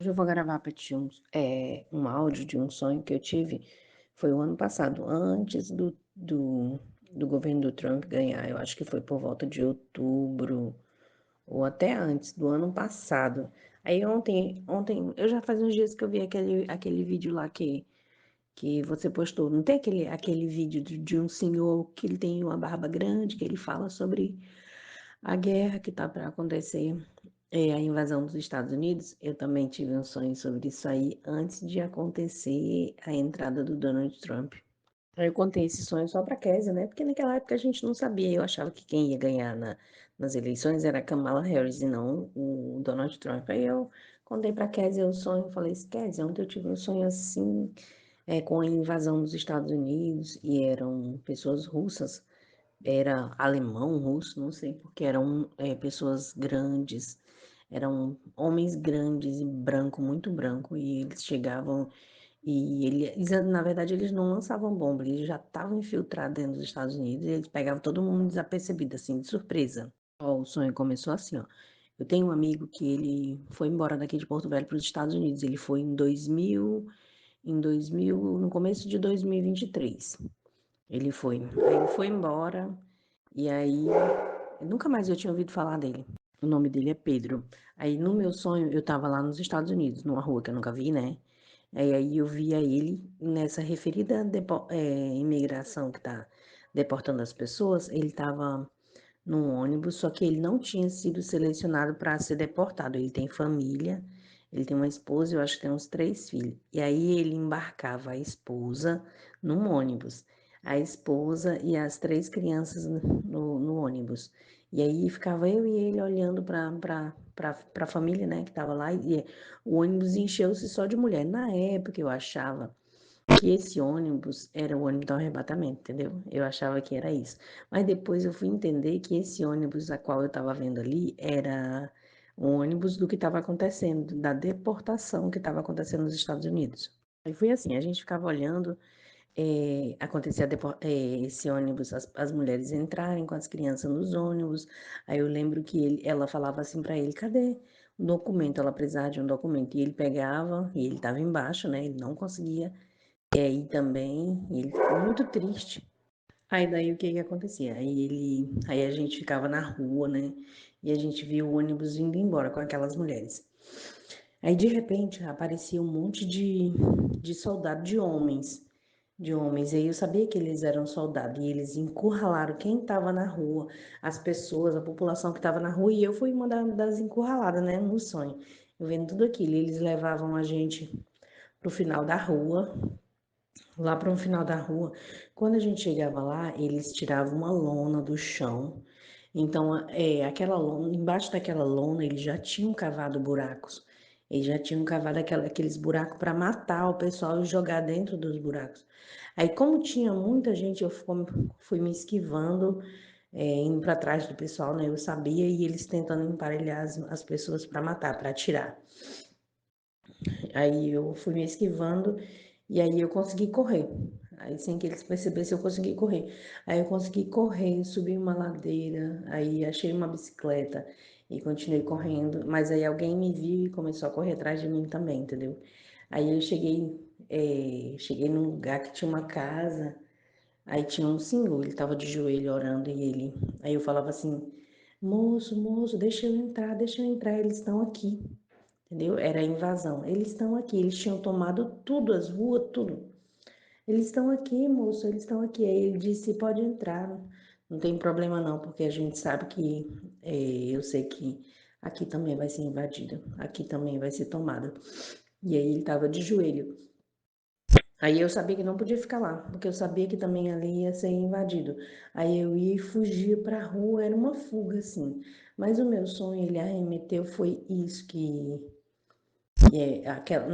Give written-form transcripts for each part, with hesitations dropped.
Hoje eu vou gravar para ti um áudio de um sonho que eu tive, foi o ano passado, antes do governo do Trump ganhar, eu acho que foi por volta de outubro, ou até antes, do ano passado. Aí ontem, eu já faz uns dias que eu vi aquele vídeo lá que você postou, não tem aquele vídeo de um senhor que ele tem uma barba grande, que ele fala sobre a guerra que tá para acontecer, a invasão dos Estados Unidos? Eu também tive um sonho sobre isso aí antes de acontecer a entrada do Donald Trump. Aí eu contei esse sonho só para Kézia, né? Porque naquela época a gente não sabia. Eu achava que quem ia ganhar nas eleições era a Kamala Harris e não o Donald Trump. Aí eu contei para Kézia o sonho e falei assim: Kézia, ontem eu tive um sonho assim, com a invasão dos Estados Unidos e eram pessoas russas. Era alemão, russo, não sei, porque eram pessoas grandes, eram homens grandes e branco, muito branco, e eles chegavam e na verdade, eles não lançavam bomba, eles já estavam infiltrados dentro dos Estados Unidos e eles pegavam todo mundo desapercebido, assim, de surpresa. Ó, o sonho começou assim, ó. Eu tenho um amigo que ele foi embora daqui de Porto Velho para os Estados Unidos. Ele foi no começo de 2023. Ele foi. Aí ele foi embora e aí nunca mais eu tinha ouvido falar dele. O nome dele é Pedro. Aí no meu sonho eu tava lá nos Estados Unidos, numa rua que eu nunca vi, né? Aí eu via ele nessa referida imigração que tá deportando as pessoas. Ele tava num ônibus, só que ele não tinha sido selecionado para ser deportado. Ele tem família, ele tem uma esposa, eu acho que tem uns 3 filhos. E aí ele embarcava a esposa num ônibus, a esposa e as 3 crianças no ônibus. E aí ficava eu e ele olhando para a família, né, que estava lá, e o ônibus encheu-se só de mulher. Na época eu achava que esse ônibus era o ônibus do arrebatamento, entendeu? Eu achava que era isso. Mas depois eu fui entender que esse ônibus a qual eu estava vendo ali era um ônibus do que estava acontecendo, da deportação que estava acontecendo nos Estados Unidos. Aí foi assim, a gente ficava olhando, acontecia esse ônibus, as mulheres entrarem com as crianças nos ônibus. Aí eu lembro que ela falava assim para ele, cadê o documento? Ela precisava de um documento. E ele pegava, e ele estava embaixo, né? Ele não conseguia. E aí também, ele ficou muito triste. Aí daí o que que acontecia? Aí a gente ficava na rua, né? E a gente via o ônibus indo embora com aquelas mulheres. Aí de repente aparecia um monte de soldado de homens. E aí eu sabia que eles eram soldados e eles encurralaram quem estava na rua, as pessoas, a população que estava na rua. E eu fui uma das encurraladas, né? No sonho. Eu vendo tudo aquilo. E eles levavam a gente pro final da rua, lá para um final da rua. Quando a gente chegava lá, eles tiravam uma lona do chão. Então, aquela lona, embaixo daquela lona, eles já tinham cavado buracos. Eles já tinham cavado aqueles buracos para matar o pessoal e jogar dentro dos buracos. Aí, como tinha muita gente, fui me esquivando, indo para trás do pessoal, né? Eu sabia, e eles tentando emparelhar as pessoas para matar, para atirar. Aí eu fui me esquivando e aí eu consegui correr. Aí sem que eles percebessem, eu consegui correr. Aí eu consegui correr, subi uma ladeira, aí achei uma bicicleta e continuei correndo. Mas aí alguém me viu e começou a correr atrás de mim também, entendeu? Aí eu cheguei num lugar que tinha uma casa, aí tinha um senhor, ele estava de joelho orando e aí eu falava assim, moço, moço, deixa eu entrar, eles estão aqui. Entendeu? Era a invasão. Eles estão aqui, eles tinham tomado tudo, as ruas, tudo. Eles estão aqui, moço, eles estão aqui. Aí ele disse, pode entrar, não tem problema não, porque a gente sabe que, eu sei que aqui também vai ser invadido, aqui também vai ser tomado. E aí ele estava de joelho. Aí eu sabia que não podia ficar lá, porque eu sabia que também ali ia ser invadido. Aí eu ia e fugia para a rua, era uma fuga assim. Mas o meu sonho, ele arremeteu, foi isso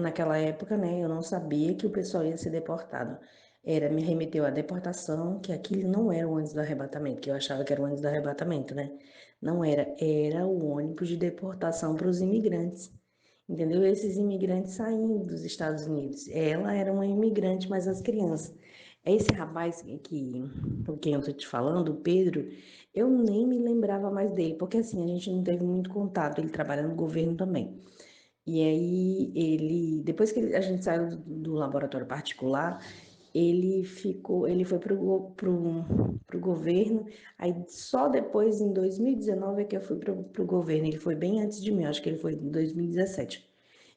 naquela época, né, eu não sabia que o pessoal ia ser deportado. Me remeteu à deportação, que aquilo não era o ônibus do arrebatamento, que eu achava que era o ônibus do arrebatamento, né? Não era, era o ônibus de deportação para os imigrantes. Entendeu? Esses imigrantes saindo dos Estados Unidos. Ela era uma imigrante, mas as crianças. Esse rapaz com quem eu tô te falando, o Pedro, eu nem me lembrava mais dele, porque assim, a gente não teve muito contato, ele trabalha no governo também. E aí depois que a gente saiu do laboratório particular, ele foi pro governo, aí só depois, em 2019, é que eu fui pro governo. Ele foi bem antes de mim, acho que ele foi em 2017.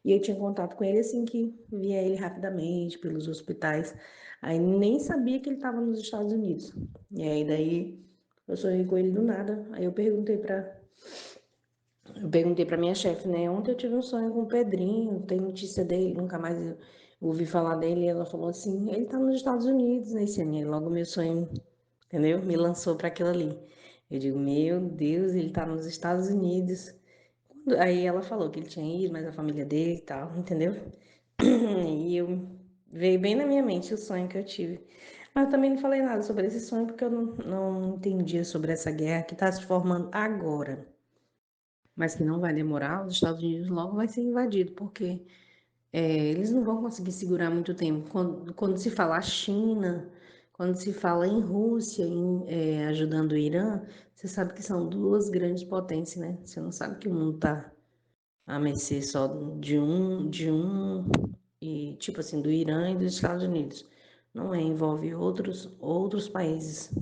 E eu tinha contato com ele assim que via ele rapidamente pelos hospitais. Aí nem sabia que ele estava nos Estados Unidos. E aí daí eu sonhei com ele do nada. Aí eu perguntei para minha chefe, né? Ontem eu tive um sonho com o Pedrinho, tem notícia dele, nunca mais eu ouvi falar dele. E ela falou assim: ele tá nos Estados Unidos, né, Ciane? Aí logo meu sonho, entendeu? Me lançou para aquilo ali. Eu digo: meu Deus, ele tá nos Estados Unidos. Aí ela falou que ele tinha ido, mas a família dele e tal, entendeu? E eu veio bem na minha mente o sonho que eu tive. Mas eu também não falei nada sobre esse sonho porque eu não entendia sobre essa guerra que está se formando agora, mas que não vai demorar. Os Estados Unidos logo vai ser invadido, porque eles não vão conseguir segurar muito tempo. Quando se fala China, quando se fala em Rússia, ajudando o Irã, você sabe que são duas grandes potências, né? Você não sabe que o mundo está a mercê só de um, e tipo assim, do Irã e dos Estados Unidos. Não é, envolve outros países.